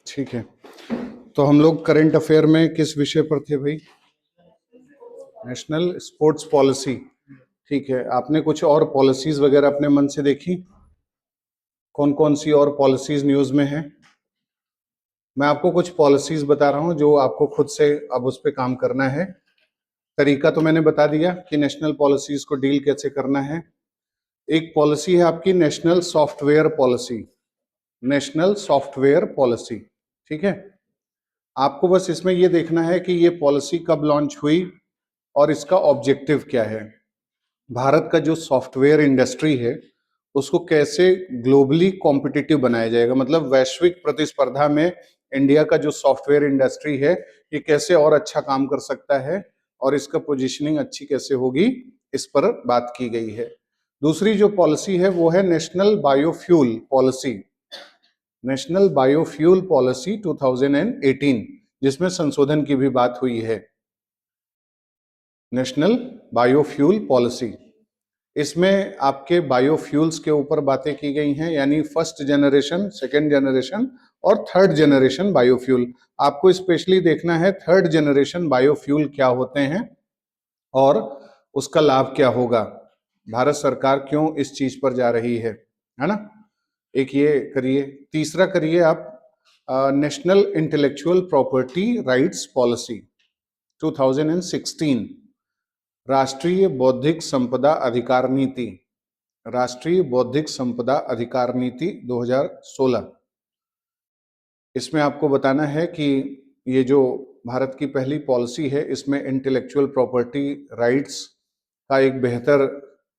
ठीक है, तो हम लोग करंट अफेयर में किस विषय पर थे भाई? National sports policy. ठीक है, आपने कुछ और पॉलिसीज वगैरह अपने मन से देखी? कौन कौन सी और पॉलिसीज न्यूज में है? मैं आपको कुछ पॉलिसीज बता रहा हूं जो आपको खुद से अब उस पर काम करना है। तरीका तो मैंने बता दिया कि नेशनल पॉलिसीज को डील कैसे करना है। एक पॉलिसी है आपकी national software policy. National software policy, ठीक है। आपको बस इसमें यह देखना है कि ये पॉलिसी कब लॉन्च हुई और इसका ऑब्जेक्टिव क्या है। भारत का जो सॉफ्टवेयर इंडस्ट्री है उसको कैसे ग्लोबली कॉम्पिटिटिव बनाया जाएगा, मतलब वैश्विक प्रतिस्पर्धा में इंडिया का जो सॉफ्टवेयर इंडस्ट्री है ये कैसे और अच्छा काम कर सकता है और इसका पोजीशनिंग अच्छी कैसे होगी, इस पर बात की गई है। दूसरी जो पॉलिसी है वो है national biofuel policy. National biofuel policy 2018, जिसमें संशोधन की भी बात हुई है। नेशनल बायोफ्यूल पॉलिसी, इसमें आपके बायोफ्यूल्स के ऊपर बातें की गई हैं, यानी फर्स्ट जनरेशन, सेकेंड जनरेशन और थर्ड जनरेशन बायोफ्यूल। आपको स्पेशली देखना है थर्ड जनरेशन बायोफ्यूल क्या होते हैं और उसका लाभ क्या होगा, भारत सरकार क्यों इस चीज पर जा रही है ना। एक ये करिए। तीसरा करिए आप national intellectual property rights policy 2016, राष्ट्रीय बौद्धिक संपदा अधिकार नीति, राष्ट्रीय बौद्धिक संपदा अधिकार नीति 2016। इसमें आपको बताना है कि ये जो भारत की पहली पॉलिसी है इसमें इंटेलेक्चुअल प्रॉपर्टी राइट्स का एक बेहतर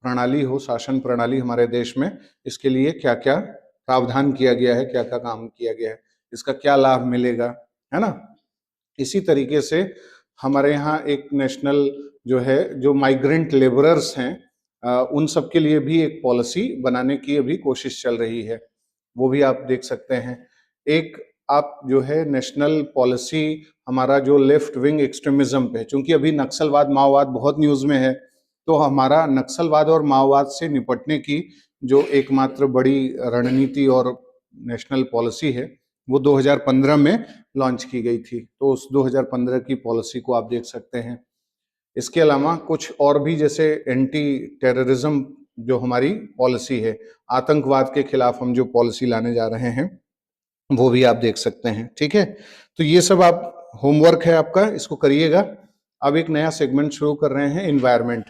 प्रणाली हो, शासन प्रणाली हमारे देश में, इसके लिए क्या क्या प्रावधान किया गया है, क्या क्या काम किया गया है, इसका क्या लाभ मिलेगा, है ना। इसी तरीके से हमारे यहाँ एक नेशनल जो है, जो माइग्रेंट लेबरर्स हैं उन सब के लिए भी एक पॉलिसी बनाने की अभी कोशिश चल रही है, वो भी आप देख सकते हैं। एक आप जो है नेशनल पॉलिसी हमारा जो लेफ्ट विंग एक्सट्रीमिज्म पे, चूंकि अभी नक्सलवाद माओवाद बहुत न्यूज में है, तो हमारा नक्सलवाद और माओवाद से निपटने की जो एकमात्र बड़ी रणनीति और नेशनल पॉलिसी है वो 2015 में लॉन्च की गई थी, तो उस 2015 की पॉलिसी को आप देख सकते हैं। इसके अलावा कुछ और भी, जैसे एंटी टेररिज्म जो हमारी पॉलिसी है, आतंकवाद के खिलाफ हम जो पॉलिसी लाने जा रहे हैं वो भी आप देख सकते हैं, ठीक है। तो ये सब आप होमवर्क है आपका, इसको करिएगा। अब एक नया सेगमेंट शुरू कर रहे हैं, इन्वायरमेंट।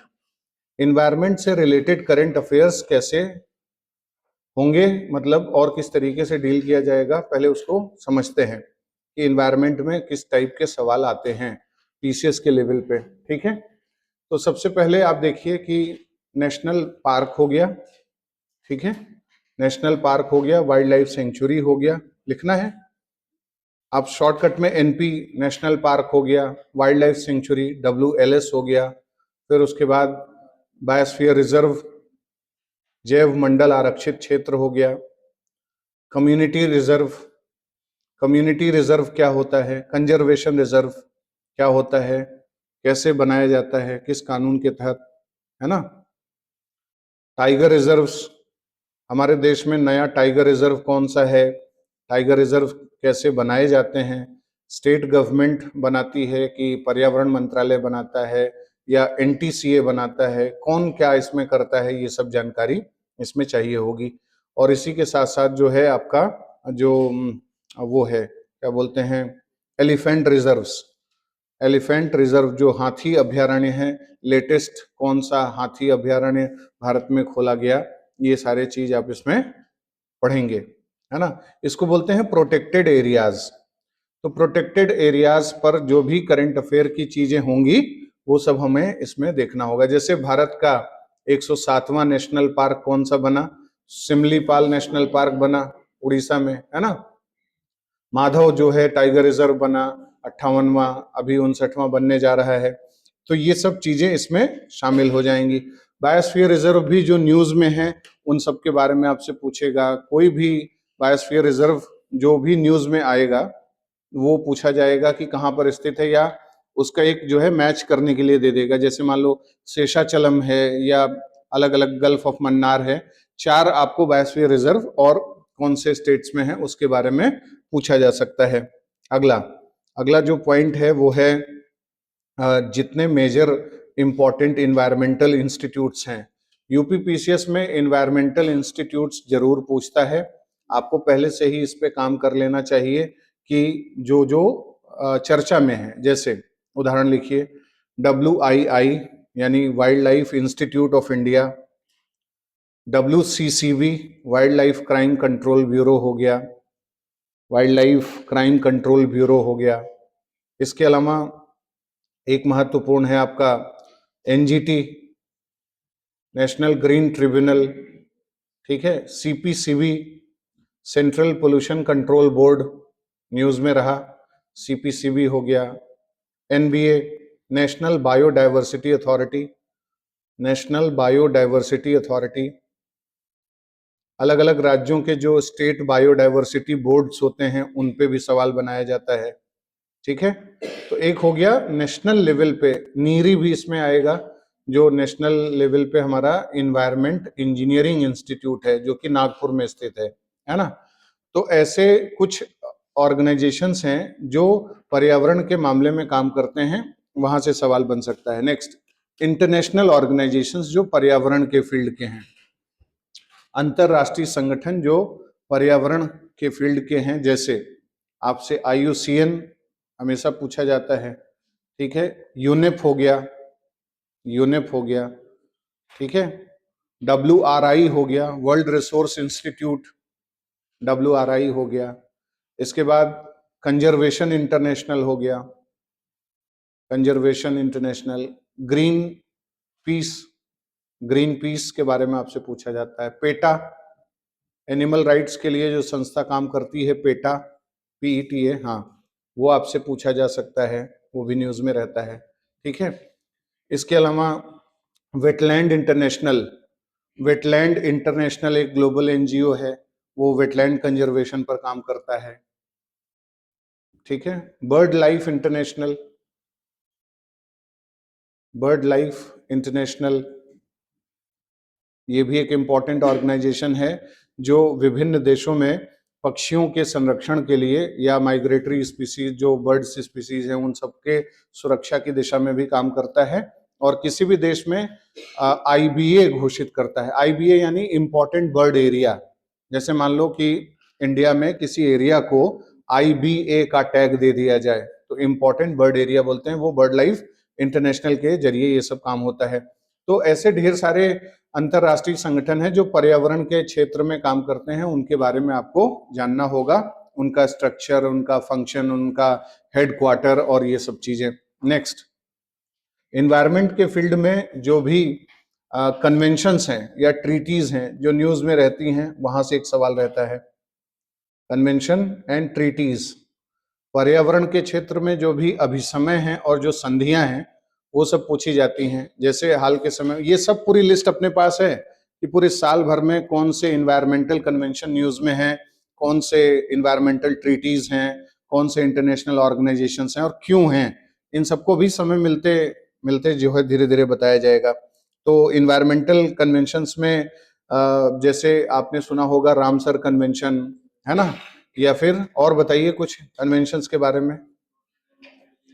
इन्वायरमेंट से रिलेटेड करंट अफेयर्स कैसे होंगे, मतलब और किस तरीके से डील किया जाएगा, पहले उसको समझते हैं कि इन्वायरमेंट में किस टाइप के सवाल आते हैं पीसीएस के लेवल पे, ठीक है। तो सबसे पहले आप देखिए कि नेशनल पार्क हो गया, ठीक है, नेशनल पार्क हो गया, वाइल्ड लाइफ सेंचुरी हो गया, लिखना है आप शॉर्टकट में। एनपी नेशनल पार्क हो गया, वाइल्ड लाइफ सेंचुरी WLS हो गया, फिर उसके बाद बायोस्फीयर रिजर्व, जैव मंडल आरक्षित क्षेत्र हो गया, कम्युनिटी रिजर्व। कम्युनिटी रिजर्व क्या होता है, कंजर्वेशन रिजर्व क्या होता है, कैसे बनाया जाता है, किस कानून के तहत, है ना। टाइगर रिजर्व्स, हमारे देश में नया टाइगर रिजर्व कौन सा है, टाइगर रिजर्व कैसे बनाए जाते हैं, स्टेट गवर्नमेंट बनाती है कि पर्यावरण मंत्रालय बनाता है या NTCA बनाता है, कौन क्या इसमें करता है, ये सब जानकारी इसमें चाहिए होगी। और इसी के साथ साथ जो है आपका जो वो है, क्या बोलते हैं, एलिफेंट रिजर्व्स। एलिफेंट रिजर्व जो हाथी अभ्यारण्य है, लेटेस्ट कौन सा हाथी अभ्यारण्य भारत में खोला गया, ये सारे चीज आप इसमें पढ़ेंगे, है ना। इसको बोलते हैं प्रोटेक्टेड एरियाज। तो प्रोटेक्टेड एरियाज पर जो भी करंट अफेयर की चीजें होंगी वो सब हमें इसमें देखना होगा। जैसे भारत का 107वां नेशनल पार्क कौन सा बना, सिमलीपाल नेशनल पार्क बना उड़ीसा में, है ना। माधव जो है टाइगर रिजर्व बना 58वां, अभी 59वां बनने जा रहा है, तो ये सब चीजें इसमें शामिल हो जाएंगी। बायोस्फीयर रिजर्व भी जो न्यूज में है उन सब के बारे में आपसे पूछेगा, कोई भी बायोस्फीयर रिजर्व जो भी न्यूज में आएगा वो पूछा जाएगा कि कहाँ पर स्थित है, या उसका एक जो है मैच करने के लिए दे देगा। जैसे मान लो शेषाचलम है या अलग अलग गल्फ ऑफ मन्नार है, 4 आपको बायोस्फीयर रिजर्व और कौन से स्टेट्स में है उसके बारे में पूछा जा सकता है। अगला अगला जो पॉइंट है वो है जितने मेजर इंपॉर्टेंट इन्वायरमेंटल इंस्टीट्यूट्स हैं। यूपीपीसीएस में इन्वायरमेंटल इंस्टीट्यूट्स जरूर पूछता है, आपको पहले से ही इस पे काम कर लेना चाहिए कि जो जो चर्चा में है। जैसे उदाहरण लिखिए, WII यानी wild life institute of India, WCCB wild life crime control bureau हो गया, wild life crime control bureau हो गया। इसके अलावा एक महत्वपूर्ण है आपका NGT, नेशनल ग्रीन ट्रिब्यूनल, ठीक है। CPCB, central pollution control board, news में रहा, CPCB हो गया। NBA, national biodiversity authority, national biodiversity authority. अलग अलग राज्यों के जो स्टेट बायोडाइवर्सिटी बोर्ड्स होते हैं उन पे भी सवाल बनाया जाता है, ठीक है। तो एक हो गया नेशनल लेवल पे, नीरी भी इसमें आएगा, जो नेशनल लेवल पे हमारा इन्वायरमेंट इंजीनियरिंग इंस्टीट्यूट है जो कि नागपुर में स्थित है ना। तो ऐसे कुछ ऑर्गेनाइजेशंस हैं जो पर्यावरण के मामले में काम करते हैं, वहां से सवाल बन सकता है। नेक्स्ट, इंटरनेशनल ऑर्गेनाइजेशंस जो पर्यावरण के फील्ड के हैं, अंतरराष्ट्रीय संगठन जो पर्यावरण के फील्ड के हैं। जैसे आपसे IUCN हमेशा पूछा जाता है, ठीक है। यूनेप हो गया, यूनेप हो गया, ठीक है। WRI हो गया, वर्ल्ड रिसोर्स इंस्टीट्यूट, WRI हो गया। इसके बाद कंजर्वेशन इंटरनेशनल हो गया, conservation international. Green peas, green peas के बारे में आपसे पूछा जाता है। पेटा, एनिमल राइट्स के लिए जो संस्था काम करती है, पेटा, PETA, हाँ, वो आपसे पूछा जा सकता है, वो भी न्यूज में रहता है, ठीक है। इसके अलावा वेटलैंड इंटरनेशनल, वेटलैंड इंटरनेशनल एक ग्लोबल NGO है, वो वेटलैंड कंजर्वेशन पर काम करता है, ठीक है। Bird life international, bird life international, ये भी एक इम्पॉर्टेंट ऑर्गेनाइजेशन है जो विभिन्न देशों में पक्षियों के संरक्षण के लिए या माइग्रेटरी स्पीसीज जो बर्ड्स स्पीसीज हैं उन सबके सुरक्षा की दिशा में भी काम करता है। और किसी भी देश में IBA घोषित करता है। IBA यानी इम्पोर्टेंट बर्ड एरिया। जैसे मान लो कि इंडिया में किसी एरिया को IBA का टैग दे दिया जाए तो इम्पोर्टेंट बर्ड एरिया बोलते हैं, वो बर्ड लाइफ इंटरनेशनल के जरिए ये सब काम होता है। तो ऐसे ढेर सारे अंतरराष्ट्रीय संगठन है जो पर्यावरण के क्षेत्र में काम करते हैं, उनके बारे में आपको जानना होगा, उनका स्ट्रक्चर, उनका फंक्शन, उनका हेडक्वार्टर और ये सब चीजें। नेक्स्ट, एनवायरनमेंट के फील्ड में जो भी कन्वेंशंस हैं या ट्रीटीज हैं जो न्यूज में रहती हैं, वहां से एक सवाल रहता है। कन्वेंशन एंड ट्रीटीज, पर्यावरण के क्षेत्र में जो भी अभिसमय हैं और जो संधियां हैं वो सब पूछी जाती हैं। जैसे हाल के समय, ये सब पूरी लिस्ट अपने पास है कि पूरे साल भर में कौन से इन्वायरमेंटल कन्वेंशन न्यूज में हैं, कौन से इन्वायरमेंटल ट्रीटीज हैं, कौन से इंटरनेशनल ऑर्गेनाइजेशंस हैं और क्यों हैं, इन सबको भी समय मिलते मिलते जो है धीरे धीरे बताया जाएगा। तो इन्वायरमेंटल कन्वेंशंस में जैसे आपने सुना होगा रामसर कन्वेंशन, है ना, या फिर और बताइए कुछ कन्वेंशंस के बारे में।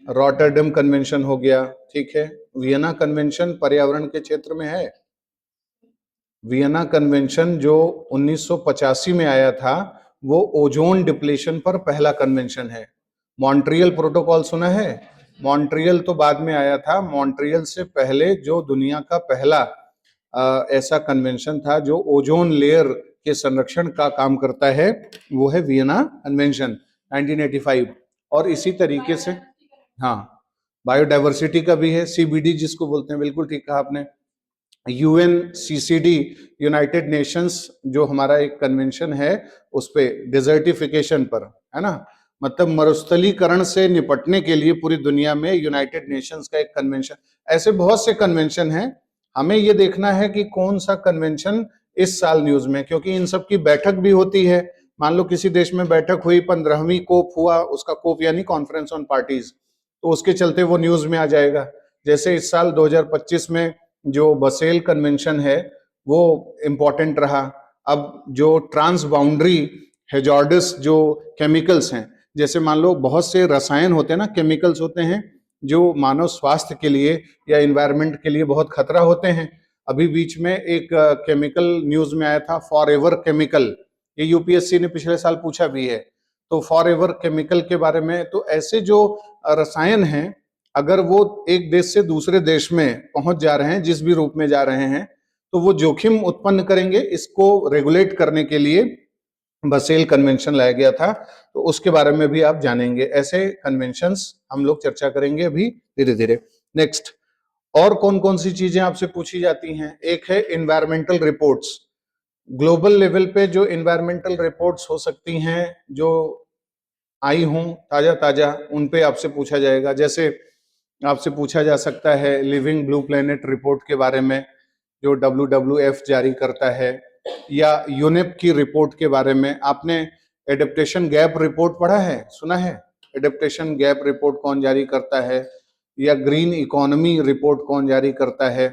रॉटरडम कन्वेंशन हो गया, ठीक है। वियना कन्वेंशन पर्यावरण के क्षेत्र में है। वियना कन्वेंशन जो 1985 में आया था वो ओजोन डिप्लीशन पर पहला कन्वेंशन है। मॉन्ट्रियल प्रोटोकॉल सुना है? मॉन्ट्रियल तो बाद में आया था, मॉन्ट्रियल से पहले जो दुनिया का पहला ऐसा कन्वेंशन था जो ओजोन लेयर के संरक्षण का काम करता है, वो है वियना कन्वेंशन 1985। और इसी तरीके से, हाँ, बायोडाइवर्सिटी का भी है, CBD जिसको बोलते हैं, बिल्कुल ठीक कहा आपने। UNCCD, यूनाइटेड नेशंस, जो हमारा एक कन्वेंशन है उस पे डिजर्टिफिकेशन पर, है ना, मतलब मरुस्थलीकरण से निपटने के लिए पूरी दुनिया में यूनाइटेड नेशंस का एक कन्वेंशन। ऐसे बहुत से कन्वेंशन हैं, हमें ये देखना है कि कौन सा कन्वेंशन इस साल न्यूज में, क्योंकि इन सब की बैठक भी होती है। मान लो किसी देश में बैठक हुई, 15वीं कोप हुआ, उसका कोप यानी कॉन्फ्रेंस ऑन पार्टीज, तो उसके चलते वो न्यूज में आ जाएगा। जैसे इस साल 2025 में जो बसेल कन्वेंशन है वो इम्पोर्टेंट रहा। अब जो ट्रांस बाउंड्री हेजॉर्डस जो केमिकल्स हैं, जैसे मान लो बहुत से रसायन होते हैं ना, केमिकल्स होते हैं जो मानव स्वास्थ्य के लिए या इन्वायरमेंट के लिए बहुत खतरा होते हैं। अभी बीच में एक केमिकल न्यूज में आया था, फॉरएवर केमिकल, ये यूपीएससी ने पिछले साल पूछा भी है। तो फॉरएवर केमिकल के बारे में, तो ऐसे जो रसायन हैं, अगर वो एक देश से दूसरे देश में पहुंच जा रहे हैं, जिस भी रूप में जा रहे हैं, तो वो जोखिम उत्पन्न करेंगे। इसको रेगुलेट करने के लिए बसेल कन्वेंशन लाया गया था, तो उसके बारे में भी आप जानेंगे। ऐसे कन्वेंशंस हम लोग चर्चा करेंगे अभी धीरे धीरे। नेक्स्ट, और कौन कौन सी चीजें आपसे पूछी जाती हैं? एक है इन्वायरमेंटल रिपोर्ट्स। ग्लोबल लेवल पे जो इन्वायरमेंटल रिपोर्ट्स हो सकती हैं, जो आई हूं ताजा ताजा, उन पे आपसे पूछा जाएगा। जैसे आपसे पूछा जा सकता है लिविंग ब्लू प्लेनेट रिपोर्ट के बारे में, जो WWF जारी करता है, या यूनेप की रिपोर्ट के बारे में। आपने एडेप्टेशन गैप रिपोर्ट पढ़ा है, सुना है? एडेप्टेशन गैप रिपोर्ट कौन जारी करता है? या ग्रीन इकोनॉमी रिपोर्ट कौन जारी करता है?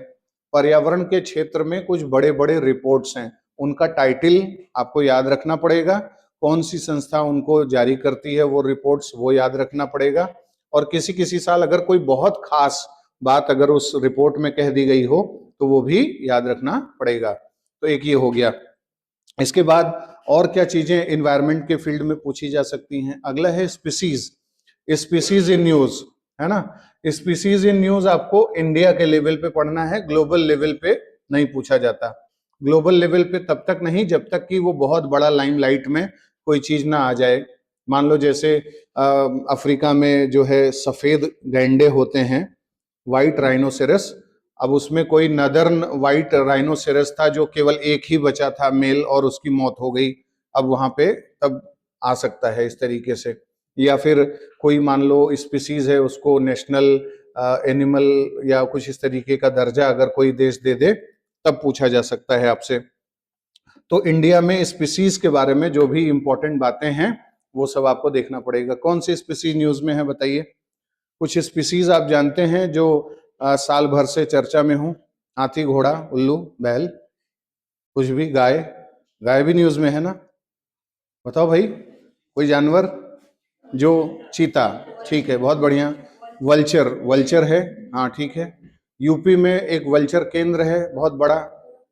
पर्यावरण के क्षेत्र में कुछ बड़े बड़े रिपोर्ट्स हैं, उनका टाइटल आपको याद रखना पड़ेगा, कौन सी संस्था उनको जारी करती है वो रिपोर्ट्स, वो याद रखना पड़ेगा। और किसी किसी साल अगर कोई बहुत खास बात अगर उस रिपोर्ट में कह दी गई हो तो वो भी याद रखना पड़ेगा। तो एक ये हो गया। इसके बाद और क्या चीजें इन्वायरमेंट के फील्ड में पूछी जा सकती हैं? अगला है स्पीसीज। स्पीसीज इन न्यूज, है ना? स्पीसीज इन न्यूज आपको इंडिया के लेवल पे पढ़ना है, ग्लोबल लेवल पे नहीं पूछा जाता। ग्लोबल लेवल पे तब तक नहीं जब तक कि वो बहुत बड़ा लाइमलाइट में कोई चीज ना आ जाए। मान लो जैसे अफ्रीका में जो है सफेद गैंडे होते हैं, व्हाइट राइनोसेरस। अब उसमें कोई नदर्न व्हाइट राइनोसेरस था जो केवल एक ही बचा था मेल, और उसकी मौत हो गई। अब वहां पे तब आ सकता है इस तरीके से। या फिर कोई मान लो स्पीसीज है, उसको नेशनल एनिमल या कुछ इस तरीके का दर्जा अगर कोई देश दे दे, तब पूछा जा सकता है आपसे। तो इंडिया में स्पीसीज के बारे में जो भी इंपॉर्टेंट बातें हैं वो सब आपको देखना पड़ेगा। कौन सी स्पीसीज न्यूज में है बताइए? कुछ स्पीसीज आप जानते हैं जो साल भर से चर्चा में हो? हाथी, घोड़ा, उल्लू, बैल, कुछ भी, गाय। गाय भी न्यूज में है ना? बताओ भाई, कोई जानवर जो, चीता, ठीक है, बहुत बढ़िया। वल्चर, वल्चर है, हाँ ठीक है। यूपी में एक वल्चर केंद्र है बहुत बड़ा,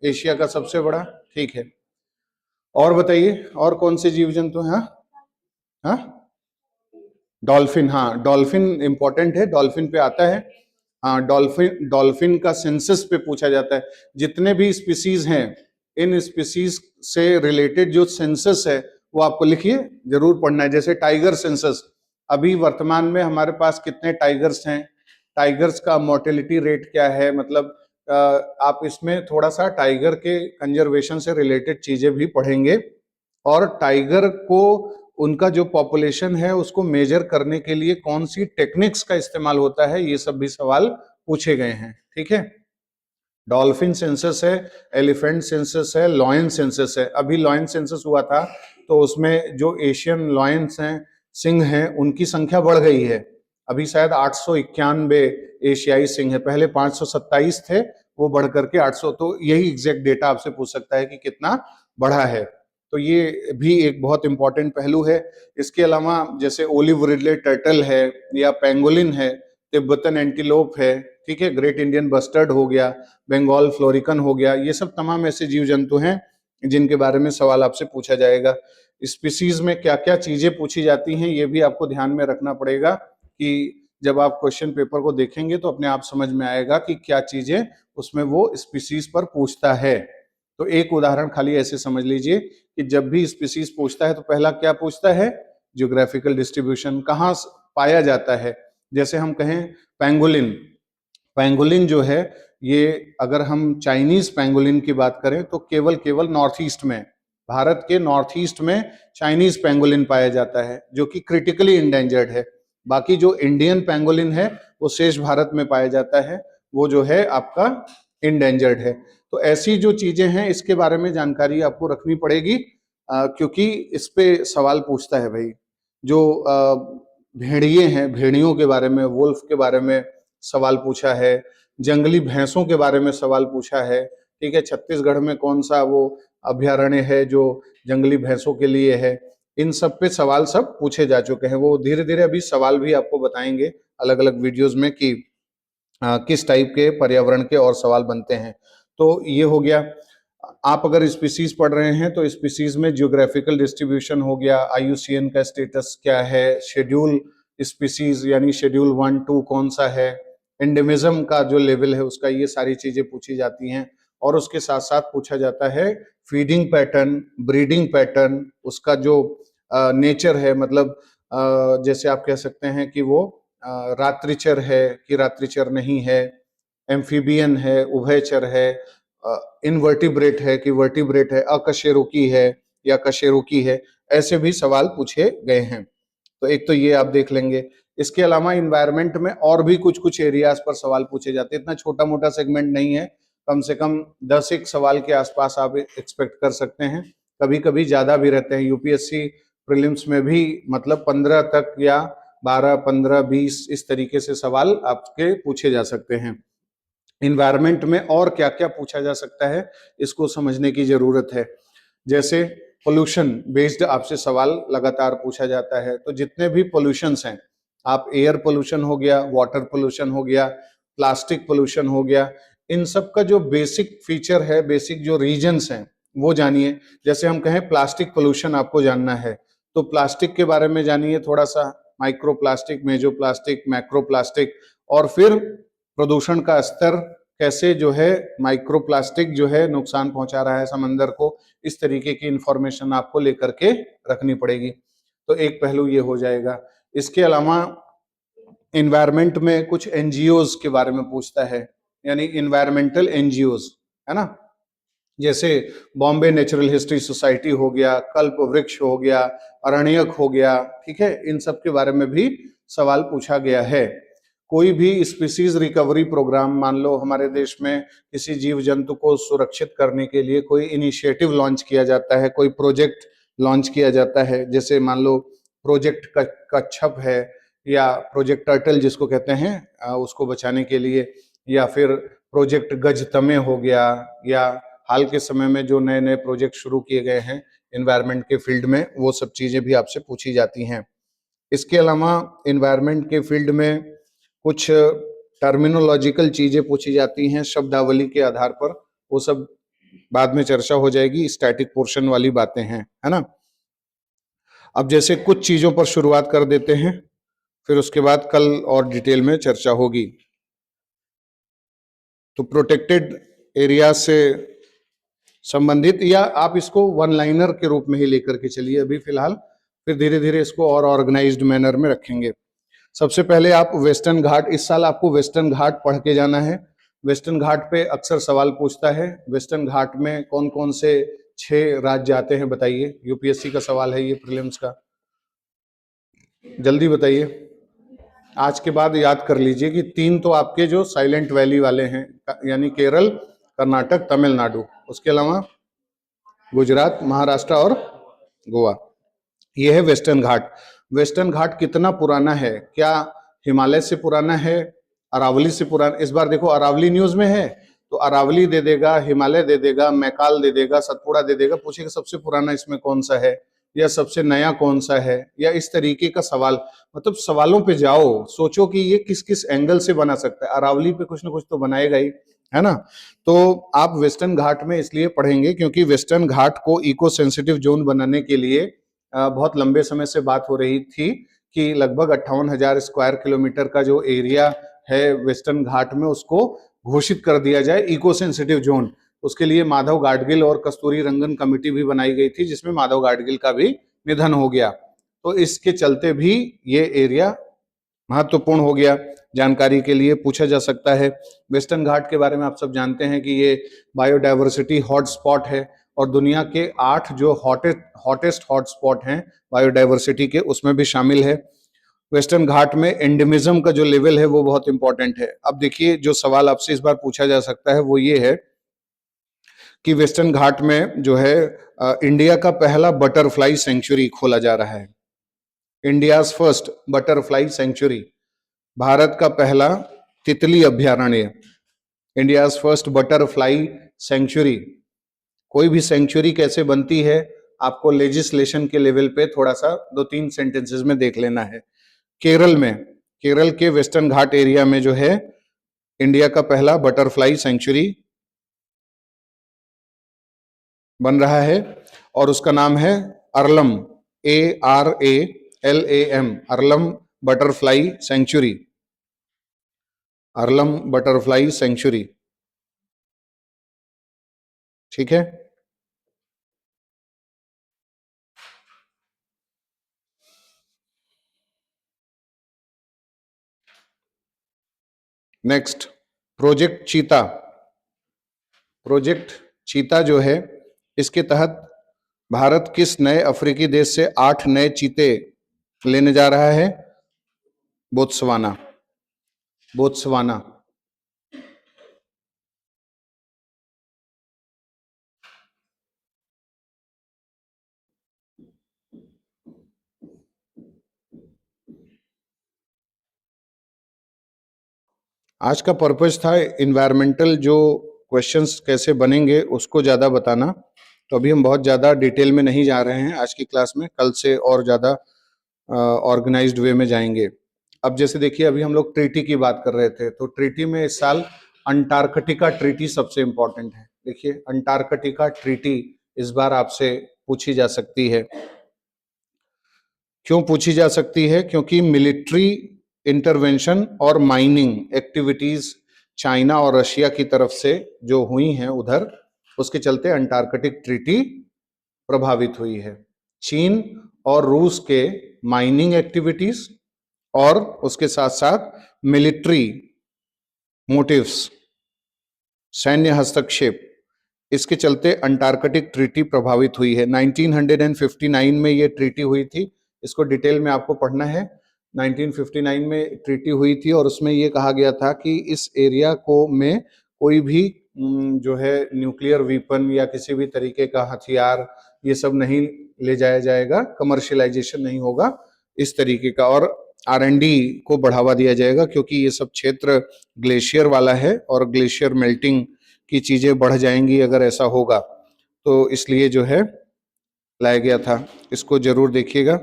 एशिया का सबसे बड़ा, ठीक है। और बताइए, और कौन से जीव जंतु हैं? हाँ, डॉल्फिन, हाँ डॉल्फिन इंपॉर्टेंट है, डॉल्फिन पे आता है। हाँ, डॉल्फिन, डॉल्फिन का सेंसस पे पूछा जाता है। जितने भी स्पीसीज हैं, इन स्पीसीज से रिलेटेड जो सेंसस है वो आपको लिखिए, जरूर पढ़ना है। जैसे टाइगर सेंसस, अभी वर्तमान में हमारे पास कितने टाइगर्स हैं, टाइगर्स का मोर्टेलिटी रेट क्या है, मतलब आप इसमें थोड़ा सा टाइगर के कंजर्वेशन से रिलेटेड चीजें भी पढ़ेंगे। और टाइगर को, उनका जो पॉपुलेशन है उसको मेजर करने के लिए कौन सी टेक्निक्स का इस्तेमाल होता है, ये सब भी सवाल पूछे गए हैं, ठीक है। डॉल्फिन सेंसस है, एलिफेंट सेंसस है, लॉयन सेंसस है। अभी लॉयन सेंसस हुआ था तो उसमें जो एशियन लॉयंस हैं, सिंह हैं, उनकी संख्या बढ़ गई है। अभी शायद 891 एशियाई सिंह है, पहले 527 थे, वो बढ़ करके 800। तो यही एग्जैक्ट डेटा आपसे पूछ सकता है कि कितना बढ़ा है। तो ये भी एक बहुत इंपॉर्टेंट पहलू है। इसके अलावा जैसे ओलिव रिडले टर्टल है, या पेंगोलिन है, तिब्बतन एंटीलोप है, ठीक है, ग्रेट इंडियन बस्टर्ड हो गया, बंगाल फ्लोरिकन हो गया, ये सब तमाम ऐसे जीव जंतु हैं जिनके बारे में सवाल आपसे पूछा जाएगा। स्पीसीज में क्या क्या चीजें पूछी जाती हैं ये भी आपको ध्यान में रखना पड़ेगा, कि जब आप क्वेश्चन पेपर को देखेंगे तो अपने आप समझ में आएगा कि क्या चीजें उसमें वो स्पीसीज पर पूछता है। तो एक उदाहरण खाली ऐसे समझ लीजिए कि जब भी स्पीसीज पूछता है तो पहला क्या पूछता है? ज्योग्राफिकल डिस्ट्रीब्यूशन, कहाँ पाया जाता है। जैसे हम कहें पैंगोलिन, पैंगोलिन जो है ये, अगर हम चाइनीज पैंगोलिन की बात करें तो केवल केवल नॉर्थ ईस्ट में, भारत के नॉर्थ ईस्ट में चाइनीज पैंगोलिन पाया जाता है, जो कि क्रिटिकली इंडेंजर्ड है। बाकी जो इंडियन पैंगोलिन है वो शेष भारत में पाया जाता है, वो जो है आपका इंडेंजर्ड है। तो ऐसी जो चीजें हैं इसके बारे में जानकारी आपको रखनी पड़ेगी, क्योंकि इस पे सवाल पूछता है भाई। जो भेड़िए हैं, भेड़ियों के बारे में, वुल्फ के बारे में सवाल पूछा है, जंगली भैंसों के बारे में सवाल पूछा है, ठीक है। छत्तीसगढ़ में कौन सा वो अभयारण्य है जो जंगली भैंसों के लिए है, इन सब पे सवाल सब पूछे जा चुके हैं। वो धीरे धीरे अभी सवाल भी आपको बताएंगे अलग अलग वीडियोस में कि किस टाइप के पर्यावरण के और सवाल बनते हैं। तो ये हो गया। आप अगर स्पीसीज पढ़ रहे हैं तो स्पीसीज में जियोग्राफिकल डिस्ट्रीब्यूशन हो गया, आईयूसीएन का स्टेटस क्या है, शेड्यूल स्पीसीज यानी शेड्यूल 1-2 कौन सा है, एंडेमिज्म का जो लेवल है उसका, ये सारी चीजें पूछी जाती हैं। और उसके साथ साथ पूछा जाता है फीडिंग पैटर्न, ब्रीडिंग पैटर्न, उसका जो नेचर है, मतलब जैसे आप कह सकते हैं कि वो रात्रिचर है कि रात्रिचर नहीं है, एम्फीबियन है, उभयचर है, इनवर्टिब्रेट है कि वर्टिब्रेट है, अकशेरुकी है या कशेरुकी है, ऐसे भी सवाल पूछे गए हैं। तो एक तो ये आप देख लेंगे। इसके अलावा इन्वायरमेंट में और भी कुछ कुछ एरियाज पर सवाल पूछे जाते हैं। इतना छोटा मोटा सेगमेंट नहीं है, कम से कम 10 एक सवाल के आसपास आप एक्सपेक्ट कर सकते हैं। कभी कभी ज्यादा भी रहते हैं। यूपीएससी प्रीलिम्स में भी मतलब 15 तक या 12, 15, 20 इस तरीके से सवाल आपके पूछे जा सकते हैं। इन्वायरमेंट में और क्या क्या पूछा जा सकता है इसको समझने की जरूरत है। जैसे पोल्यूशन बेस्ड आपसे सवाल लगातार पूछा जाता है। तो जितने भी पोल्यूशंस हैं, आप एयर पोल्यूशन हो गया, वाटर पोल्यूशन हो गया, प्लास्टिक पोल्यूशन हो गया, इन सब का जो बेसिक फीचर है, बेसिक जो रीजन्स हैं वो जानिए। जैसे हम कहें प्लास्टिक पोल्यूशन आपको जानना है तो प्लास्टिक के बारे में जानिए थोड़ा सा, माइक्रो प्लास्टिक, मेजो प्लास्टिक, मैक्रो प्लास्टिक, और फिर प्रदूषण का स्तर कैसे जो है माइक्रो प्लास्टिक जो है नुकसान पहुंचा रहा है समंदर को, इस तरीके की इंफॉर्मेशन आपको लेकर के रखनी पड़ेगी। तो एक पहलू ये हो जाएगा। इसके अलावा इन्वायरमेंट में कुछ एनजीओज के बारे में पूछता है, यानी इन्वायरमेंटल एनजीओज, है ना, जैसे बॉम्बे नेचुरल हिस्ट्री सोसाइटी हो गया, कल्प वृक्ष हो गया, अरण्यक हो गया, ठीक है, इन सब के बारे में भी सवाल पूछा गया है। कोई भी स्पीसीज रिकवरी प्रोग्राम, मान लो हमारे देश में किसी जीव जंतु को सुरक्षित करने के लिए कोई इनिशिएटिव लॉन्च किया जाता है, कोई प्रोजेक्ट लॉन्च किया जाता है, जैसे मान लो प्रोजेक्ट कच्छप है या प्रोजेक्ट टर्टल जिसको कहते हैं उसको बचाने के लिए, या फिर प्रोजेक्ट गजतमे हो गया, या हाल के समय में जो नए नए प्रोजेक्ट शुरू किए गए हैं एनवायरनमेंट के फील्ड में, वो सब चीजें भी आपसे पूछी जाती हैं। इसके अलावा एनवायरनमेंट के फील्ड में कुछ टर्मिनोलॉजिकल चीजें पूछी जाती हैं शब्दावली के आधार पर, वो सब बाद में चर्चा हो जाएगी, स्टैटिक पोर्शन वाली बातें हैं, है ना। अब जैसे कुछ चीजों पर शुरुआत कर देते हैं, फिर उसके बाद कल और डिटेल में चर्चा होगी। तो प्रोटेक्टेड एरिया से संबंधित, या आप इसको वन लाइनर के रूप में ही लेकर के चलिए अभी फिलहाल, फिर धीरे धीरे इसको और ऑर्गेनाइज्ड मैनर में रखेंगे। सबसे पहले आप वेस्टर्न घाट, इस साल आपको वेस्टर्न घाट पढ़ के जाना है। वेस्टर्न घाट पे अक्सर सवाल पूछता है, वेस्टर्न घाट में कौन कौन से 6 राज्य आते हैं बताइए। यूपीएससी का सवाल है ये, प्रीलिम्स का, जल्दी बताइए। आज के बाद याद कर लीजिए कि 3 तो आपके जो साइलेंट वैली वाले हैं, यानी केरल, कर्नाटक, तमिलनाडु, उसके अलावा गुजरात, महाराष्ट्र और गोवा। ये है वेस्टर्न घाट। वेस्टर्न घाट कितना पुराना है, क्या हिमालय से पुराना है, अरावली से पुराना? इस बार देखो अरावली न्यूज में है तो अरावली दे देगा, हिमालय दे देगा, मैकाल दे देगा, सतपुड़ा दे देगा, पूछेगा सबसे पुराना इसमें कौन सा है, या सबसे नया कौन सा है, या इस तरीके का सवाल। मतलब सवालों पे जाओ, सोचो कि ये किस किस एंगल से बना सकता है, अरावली पे कुछ ना कुछ तो बनाएगा ही, है ना। तो आप वेस्टर्न घाट में इसलिए पढ़ेंगे क्योंकि वेस्टर्न घाट को इको सेंसिटिव जोन बनाने के लिए बहुत लंबे समय से बात हो रही थी कि लगभग 58,000 स्क्वायर किलोमीटर का जो एरिया है वेस्टर्न घाट में, उसको घोषित कर दिया जाए इको सेंसिटिव जोन। उसके लिए माधव गाडगिल और कस्तूरी रंगन कमेटी भी बनाई गई थी, जिसमें माधव गाडगिल का भी निधन हो गया। तो इसके चलते भी ये एरिया महत्वपूर्ण हो गया, जानकारी के लिए पूछा जा सकता है। वेस्टर्न घाट के बारे में आप सब जानते हैं कि ये बायोडायवर्सिटी हॉटस्पॉट है, और दुनिया के 8 जो हॉटेस्ट हॉटस्पॉट हैं बायोडायवर्सिटी के, उसमें भी शामिल है। वेस्टर्न घाट में एंडेमिज्म का जो लेवल है वो बहुत इंपॉर्टेंट है। अब देखिए जो सवाल आपसे इस बार पूछा जा सकता है वो ये है कि वेस्टर्न घाट में जो है इंडिया का पहला बटरफ्लाई सेंचुरी खोला जा रहा है। India's first butterfly century, Bharat का पहला तितली अभ्यारण्य, इंडियाज फर्स्ट बटरफ्लाई सेंचुरी कोई भी सेंचुरी कैसे बनती है आपको लेजिस्लेशन के लेवल पे थोड़ा सा 2-3 सेंटेंसेस में देख लेना है। केरल में, केरल के वेस्टर्न घाट एरिया में जो है इंडिया का पहला बटरफ्लाई सेंचुरी बन रहा है और उसका नाम है Aralam, ARALAM, Aralam butterfly century, Aralam butterfly century. ठीक है। नेक्स्ट, प्रोजेक्ट चीता। प्रोजेक्ट चीता जो है, इसके तहत भारत किस नए अफ्रीकी देश से 8 नए चीते लेने जा रहा है? Botswana, Botswana. आज का पर्पस था इन्वायरमेंटल जो क्वेश्चंस कैसे बनेंगे उसको ज़्यादा बताना, तो अभी हम बहुत ज़्यादा डिटेल में नहीं जा रहे हैं आज की क्लास में, कल से और ज़्यादा ऑर्गेनाइज्ड वे में जाएंगे। अब जैसे देखिए, अभी हम लोग ट्रीटी की बात कर रहे थे, तो ट्रीटी में इस साल अंटार्कटिका ट्रीटी सबसे इंपॉर्टेंट है। देखिए, अंटार्कटिका ट्रीटी इस बार आपसे पूछी जा सकती है। क्यों पूछी जा सकती है? क्योंकि मिलिट्री इंटरवेंशन और माइनिंग एक्टिविटीज चाइना और रशिया की तरफ से जो हुई हैं उधर, उसके चलते अंटार्कटिक ट्रीटी प्रभावित हुई है। चीन और रूस के माइनिंग एक्टिविटीज और उसके साथ साथ मिलिट्री मोटिव्स, सैन्य हस्तक्षेप, इसके चलते अंटार्कटिक ट्रीटी प्रभावित हुई है। 1959 में ये ट्रीटी हुई थी, इसको डिटेल में आपको पढ़ना है। 1959 में ट्रीटी हुई थी और उसमें ये कहा गया था कि इस एरिया को में कोई भी जो है न्यूक्लियर वीपन या किसी भी तरीके का हथियार ये सब नहीं ले जाया जाएगा, कमर्शियलाइजेशन नहीं होगा इस तरीके का, और R&D को बढ़ावा दिया जाएगा क्योंकि ये सब क्षेत्र ग्लेशियर वाला है और ग्लेशियर मेल्टिंग की चीजें बढ़ जाएंगी अगर ऐसा होगा, तो इसलिए जो है लाया गया था। इसको जरूर देखिएगा।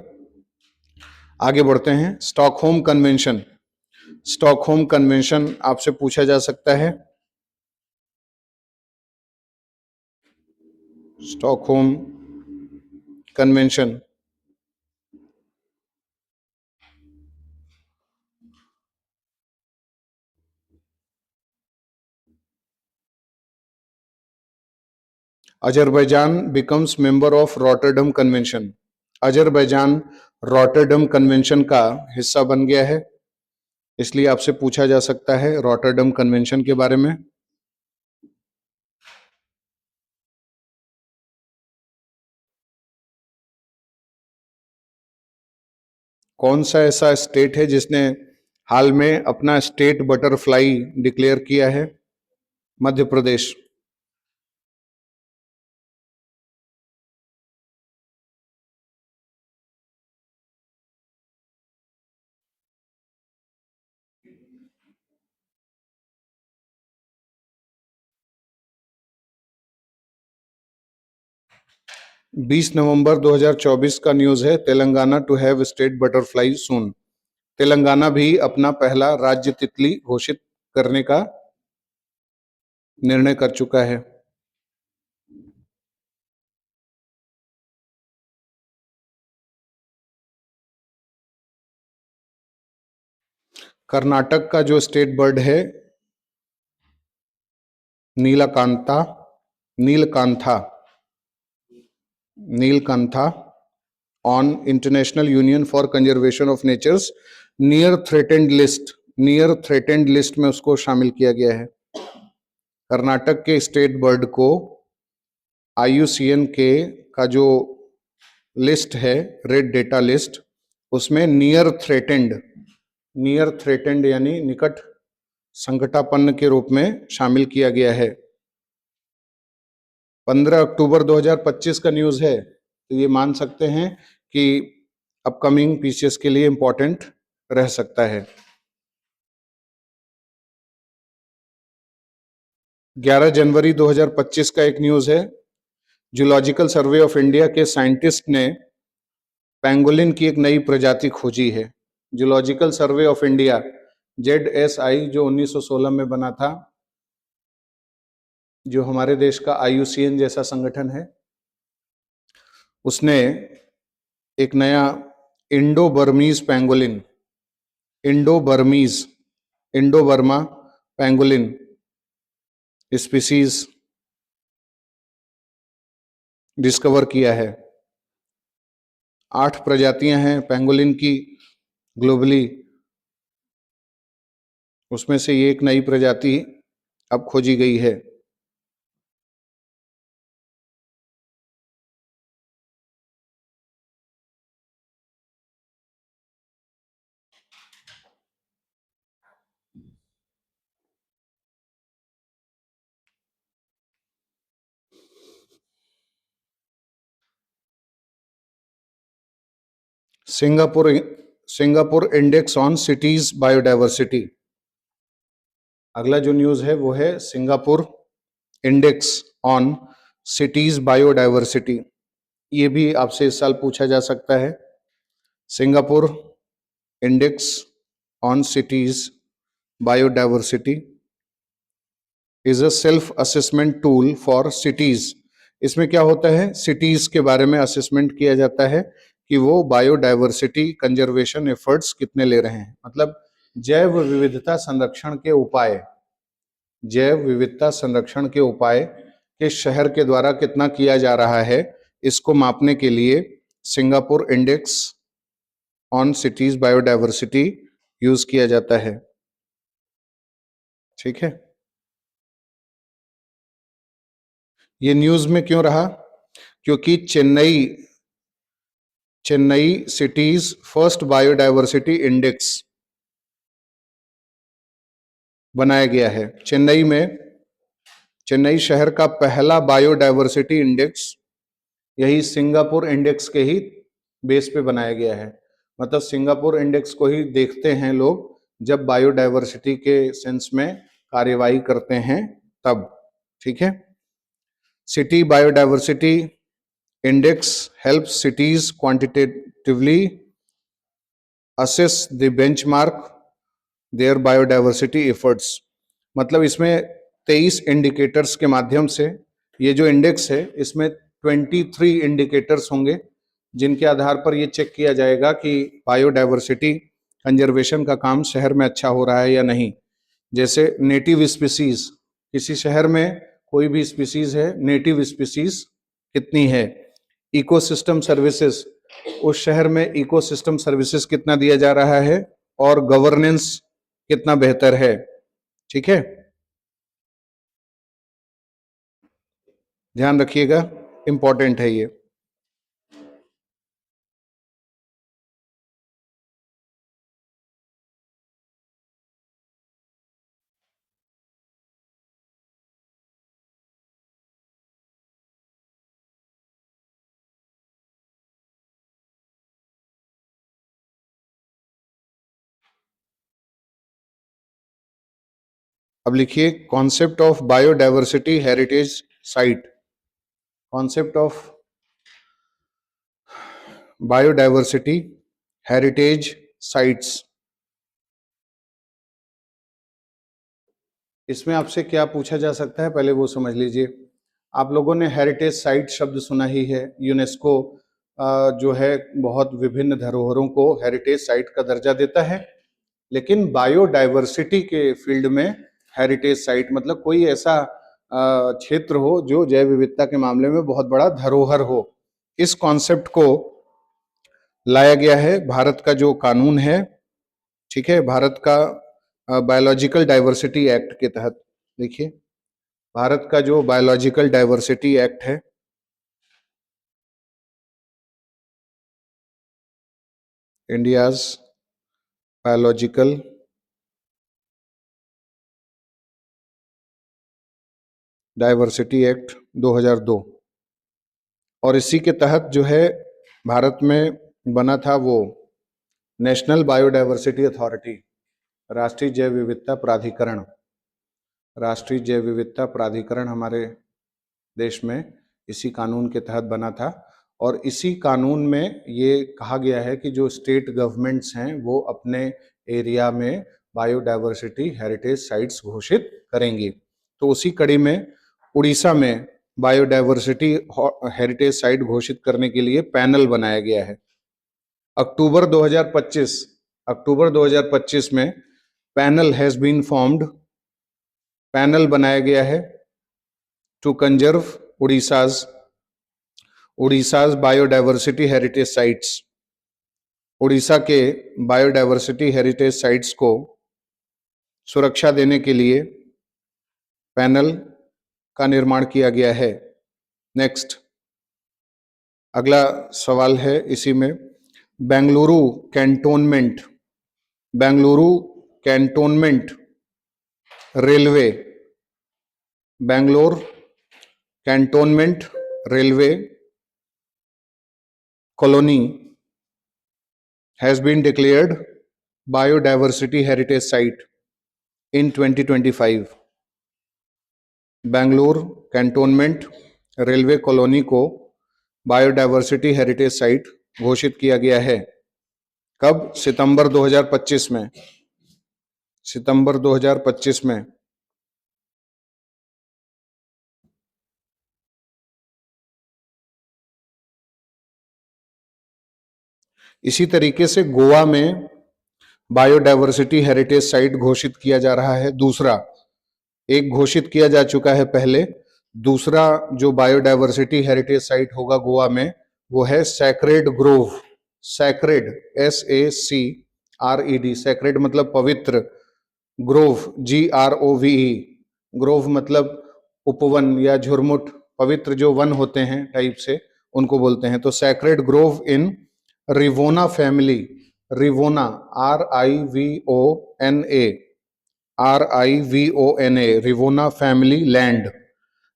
आगे बढ़ते हैं। Stockholm convention. स्टॉकहोम कन्वेंशन आपसे पूछा जा सकता है। Stockholm convention Azerbaijan becomes member of Rotterdam convention. Azerbaijan Rotterdam convention का हिस्सा बन गया है, इसलिए आपसे पूछा जा सकता है रॉटरडम कन्वेंशन के बारे में। कौन सा ऐसा स्टेट है जिसने हाल में अपना स्टेट बटरफ्लाई डिक्लेयर किया है? मध्य प्रदेश। 20 नवंबर 2024 का न्यूज है, Telangana to have state butterfly soon. Telangana भी अपना पहला राज्य तितली घोषित करने का निर्णय कर चुका है। कर्नाटक का जो स्टेट बर्ड है Neelakanta, Neelakantha, Neelakantha on International Union for Conservation of Nature's near threatened list, near threatened list में उसको शामिल किया गया है। कर्नाटक के स्टेट बर्ड को IUCN के का जो लिस्ट है, रेड डेटा लिस्ट, उसमें नियर थ्रेटेंड, नियर थ्रेटेंड यानी निकट संकटापन्न के रूप में शामिल किया गया है। 15 अक्टूबर 2025 का न्यूज है, तो ये मान सकते हैं कि अपकमिंग PCS के लिए इंपॉर्टेंट रह सकता है। 11 जनवरी 2025 का एक न्यूज है, जूलॉजिकल सर्वे ऑफ इंडिया के साइंटिस्ट ने पेंगोलिन की एक नई प्रजाति खोजी है। Zoological survey of India ZSI जो 1916 में बना था, जो हमारे देश का IUCN जैसा संगठन है, उसने एक नया Indo Burmese pangolin, Indo Burma pangolin species discover किया है। 8 प्रजातियां हैं पेंगोलिन की ग्लोबली, उसमें से ये एक नई प्रजाति अब खोजी गई है। Singapore Singapore index on cities biodiversity. अगला जो न्यूज है वो है Singapore index on cities biodiversity. ये भी आपसे इस साल पूछा जा सकता है। Singapore index on cities biodiversity is a self assessment tool for cities. इसमें क्या होता है, सिटीज के बारे में असेसमेंट किया जाता है कि वो बायोडायवर्सिटी कंजर्वेशन एफर्ट्स कितने ले रहे हैं। मतलब जैव विविधता संरक्षण के उपाय, जैव विविधता संरक्षण के उपाय के शहर के द्वारा कितना किया जा रहा है, इसको मापने के लिए Singapore index on cities biodiversity use किया जाता है। ठीक है, ये न्यूज में क्यों रहा? क्योंकि Chennai cities first biodiversity index बनाया गया है। चेन्नई शहर का पहला बायोडायवर्सिटी इंडेक्स यही सिंगापुर इंडेक्स के ही बेस पे बनाया गया है। मतलब सिंगापुर इंडेक्स को ही देखते हैं लोग जब बायोडायवर्सिटी के सेंस में कार्यवाही करते हैं तब। ठीक है, city biodiversity index helps cities quantitatively assess the benchmark their biodiversity efforts. मतलब इसमें 23 इंडिकेटर्स के माध्यम से, ये जो इंडेक्स है इसमें 23 इंडिकेटर्स होंगे जिनके आधार पर ये चेक किया जाएगा कि बायोडायवर्सिटी कंजर्वेशन का काम शहर में अच्छा हो रहा है या नहीं। जैसे नेटिव स्पीसीज, किसी शहर में कोई भी स्पीसीज है, नेटिव स्पीसीज कितनी है। इकोसिस्टम सर्विसेज, उस शहर में इकोसिस्टम सर्विसेज कितना दिया जा रहा है और गवर्नेंस कितना बेहतर है। ठीक है, ध्यान रखिएगा, इंपॉर्टेंट है ये। अब लिखिए concept of biodiversity heritage site. Concept of biodiversity heritage sites, इसमें आपसे क्या पूछा जा सकता है पहले वो समझ लीजिए। आप लोगों ने हेरिटेज साइट शब्द सुना ही है। यूनेस्को जो है बहुत विभिन्न धरोहरों को हेरिटेज साइट का दर्जा देता है, लेकिन बायोडायवर्सिटी के फील्ड में हेरिटेज साइट मतलब कोई ऐसा क्षेत्र हो जो जैव विविधता के मामले में बहुत बड़ा धरोहर हो। इस कॉन्सेप्ट को लाया गया है भारत का जो कानून है, ठीक है, भारत का बायोलॉजिकल डाइवर्सिटी एक्ट के तहत। देखिए भारत का जो बायोलॉजिकल डाइवर्सिटी एक्ट है, इंडियाज बायोलॉजिकल डाइवर्सिटी एक्ट 2002, और इसी के तहत जो है भारत में बना था वो नेशनल बायोडाइवर्सिटी अथॉरिटी, राष्ट्रीय जैव विविधता प्राधिकरण। राष्ट्रीय जैव विविधता प्राधिकरण हमारे देश में इसी कानून के तहत बना था। और इसी कानून में ये कहा गया है कि जो स्टेट गवर्नमेंट्स हैं वो अपने एरिया में बायोडायवर्सिटी हेरिटेज साइट्स घोषित करेंगी। तो उसी कड़ी में उड़ीसा में बायोडायवर्सिटी हेरिटेज साइट घोषित करने के लिए पैनल बनाया गया है। अक्टूबर 2025 में panel has been formed, panel बनाया गया है to conserve Odisha's biodiversity heritage sites. Orissa के बायोडायवर्सिटी हेरिटेज साइट्स को सुरक्षा देने के लिए पैनल का निर्माण किया गया है। नेक्स्ट, अगला सवाल है इसी में, Bengaluru cantonment railway, Bangalore cantonment railway colony has been declared biodiversity heritage site in 2025। Bangalore cantonment railway colony को बायोडायवर्सिटी हेरिटेज साइट घोषित किया गया है। कब? सितंबर 2025 में। सितंबर 2025 में। इसी तरीके से गोवा में बायोडायवर्सिटी हेरिटेज साइट घोषित किया जा रहा है। दूसरा, एक घोषित किया जा चुका है पहले, दूसरा जो बायोडायवर्सिटी हेरिटेज साइट होगा गोवा में वो है sacred Grove. Sacred SACRED, sacred मतलब पवित्र, ग्रोव GROVE, ग्रोव मतलब उपवन या झुरमुट, पवित्र जो वन होते हैं टाइप से उनको बोलते हैं। तो sacred grove in Rivona family, Rivona RIVONA, Rivona family land,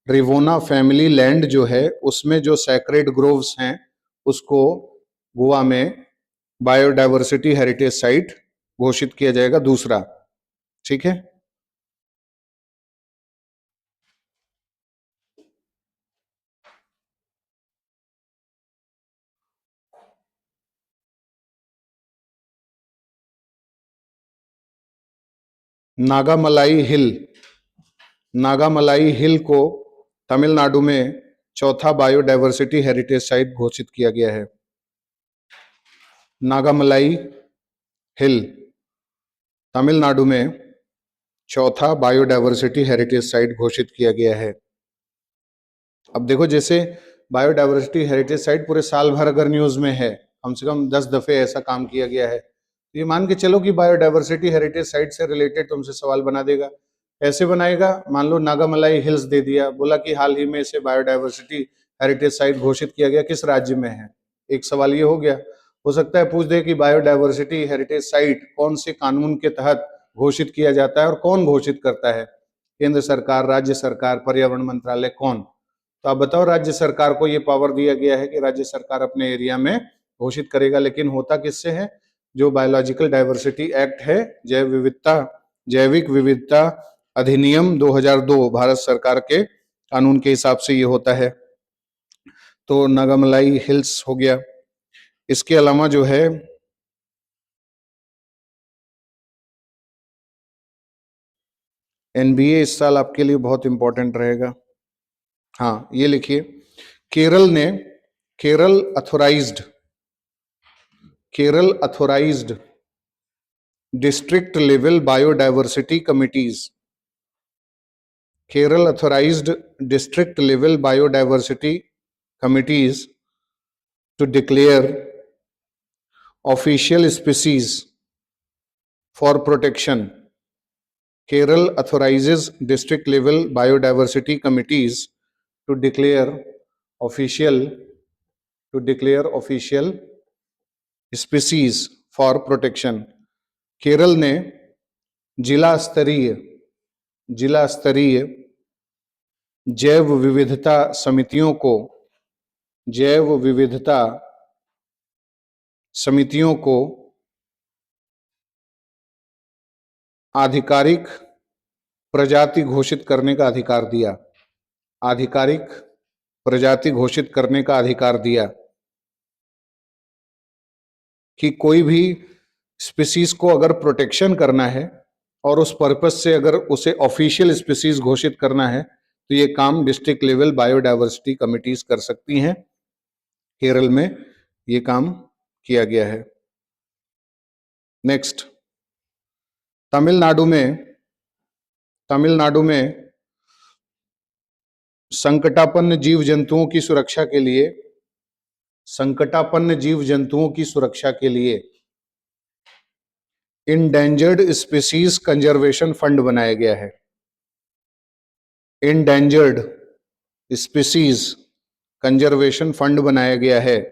Rivona family land जो है उसमें जो सैक्रेड ग्रोव्स हैं उसको गोवा में बायोडायवर्सिटी हेरिटेज साइट घोषित किया जाएगा। दूसरा, ठीक है। नागामलाई हिल को तमिलनाडु में चौथा बायोडायवर्सिटी हेरिटेज साइट घोषित किया गया है। नागामलाई हिल तमिलनाडु में चौथा बायोडायवर्सिटी हेरिटेज साइट घोषित किया गया है। अब देखो, जैसे बायोडायवर्सिटी हेरिटेज साइट पूरे साल भर अगर न्यूज में है, कम से कम 10 दफे ऐसा काम किया गया है, तो ये मान के चलो कि बायोडायवर्सिटी हेरिटेज साइट से रिलेटेड तुमसे सवाल बना देगा। कैसे बनाएगा? मान लो नागामलाई हिल्स दे दिया, बोला कि हाल ही में इसे बायोडायवर्सिटी हेरिटेज साइट घोषित किया गया, किस राज्य में है? एक सवाल ये हो गया। हो सकता है पूछ दे कि बायोडायवर्सिटी हेरिटेज साइट कौन से कानून के तहत घोषित किया जाता है और कौन घोषित करता है? केंद्र सरकार, राज्य सरकार, पर्यावरण मंत्रालय, कौन? तो आप बताओ, राज्य सरकार को ये पावर दिया गया है कि राज्य सरकार अपने एरिया में घोषित करेगा। लेकिन होता किससे है? जो बायोलॉजिकल डाइवर्सिटी एक्ट है, जैविक विविधता अधिनियम 2002, भारत सरकार के कानून के हिसाब से ये होता है। तो नागामलाई हिल्स हो गया। इसके अलावा जो है NBA इस साल आपके लिए बहुत इंपॉर्टेंट रहेगा। हाँ, ये लिखिए, Kerala authorised district level biodiversity committees, Kerala authorized district level biodiversity committees to declare official species for protection. Kerala authorizes district level biodiversity committees to declare official species for protection. Kerala ने जिला स्तरीय जैव विविधता समितियों को आधिकारिक प्रजाति घोषित करने का अधिकार दिया। आधिकारिक प्रजाति घोषित करने का अधिकार दिया कि कोई भी स्पीसीज को अगर प्रोटेक्शन करना है और उस पर्पस से अगर उसे ऑफिशियल स्पीसीज घोषित करना है तो ये काम डिस्ट्रिक्ट लेवल बायोडायवर्सिटी कमिटीज कर सकती हैं। केरल में ये काम किया गया है। नेक्स्ट, तमिलनाडु में संकटापन्न जीव जंतुओं की सुरक्षा के लिए इंडेंजर्ड स्पीसीज कंजर्वेशन फंड बनाया गया है। इंडेंजर्ड स्पीसीज कंजर्वेशन फंड बनाया गया है।